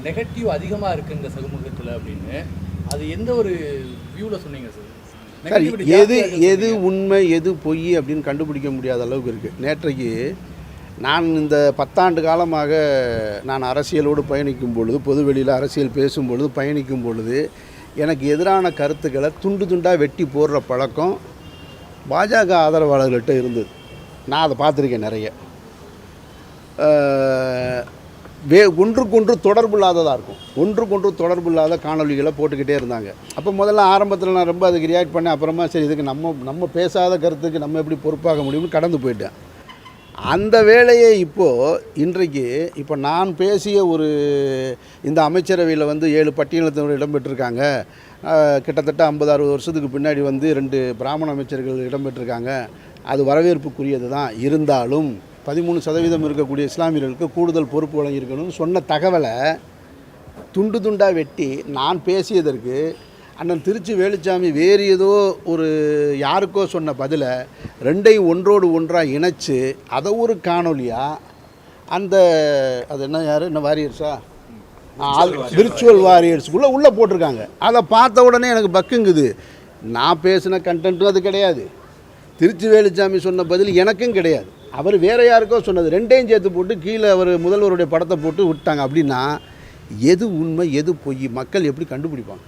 Negative அதிகமாக இருக்குது இந்த சமூகத்தில் அப்படின்னு, அது எந்த ஒரு வியூவில் சொன்னீங்க சார்? எது உண்மை எது பொய் அப்படின்னு கண்டுபிடிக்க முடியாத அளவுக்கு இருக்குது. நேற்றைக்கு நான் இந்த 10 ஆண்டு காலமாக நான் அரசியலோடு பயணிக்கும் பொழுது, பொதுவெளியில் அரசியல் பேசும் பொழுது, பயணிக்கும் பொழுது எனக்கு எதிரான கருத்துக்களை துண்டு துண்டாக வெட்டி போடுற பழக்கம் பாஜக ஆதரவாளர்கள்ட்ட இருந்தது. நான் அதை பார்த்துருக்கேன் நிறைய. ஒன்றுக்கொன்று தொடர்பு இல்லாததாக இருக்கும். ஒன்றுக்கொன்று தொடர்பு இல்லாத காணொலிகளை போட்டுக்கிட்டே இருந்தாங்க. அப்போ முதல்ல ஆரம்பத்தில் நான் ரொம்ப அதுக்கு ரியாக்ட் பண்ணேன். அப்புறமா சரி, இதுக்கு நம்ம பேசாத கருத்துக்கு நம்ம எப்படி பொறுப்பாக முடியும்னு கடந்து போயிட்டேன். அந்த வேலையை இன்றைக்கு நான் பேசிய இந்த அமைச்சரவையில் 7 பட்டியலினத்தினர் இடம்பெற்றிருக்காங்க. கிட்டத்தட்ட 50-60 வருஷத்துக்கு பின்னாடி 2 பிராமண அமைச்சர்கள் இடம்பெற்றிருக்காங்க. அது வரவேற்புக்குரியது தான். இருந்தாலும் 13% இருக்கக்கூடிய இஸ்லாமியர்களுக்கு கூடுதல் பொறுப்பு வழங்கியிருக்கணும்னு சொன்ன தகவலை துண்டு துண்டாக வெட்டி நான் பேசியதற்கு அண்ணன் திருச்சி வேலுச்சாமி வேறு ஏதோ யாருக்கோ சொன்ன பதிலை 2ஐயும் ஒன்றோடு ஒன்றாக இணைச்சு அதை ஒரு காணொலியாக அது என்ன வாரியர்ஸா விர்ச்சுவல் வாரியர்ஸுக்குள்ளே உள்ளே போட்டிருக்காங்க. அதை பார்த்த உடனே எனக்கு பக்குங்குது. நான் பேசின கண்டென்ட்டும் அது கிடையாது, திருச்சி வேலுச்சாமி சொன்ன பதில் எனக்கும் கிடையாது, அவர் வேறு யாருக்கோ சொன்னது. 2ஐயும் சேர்த்து போட்டு கீழே முதல்வருடைய படத்தை போட்டு விட்டாங்க. அப்படின்னா எது உண்மை எது பொய் மக்கள் எப்படி கண்டுபிடிப்பாங்க?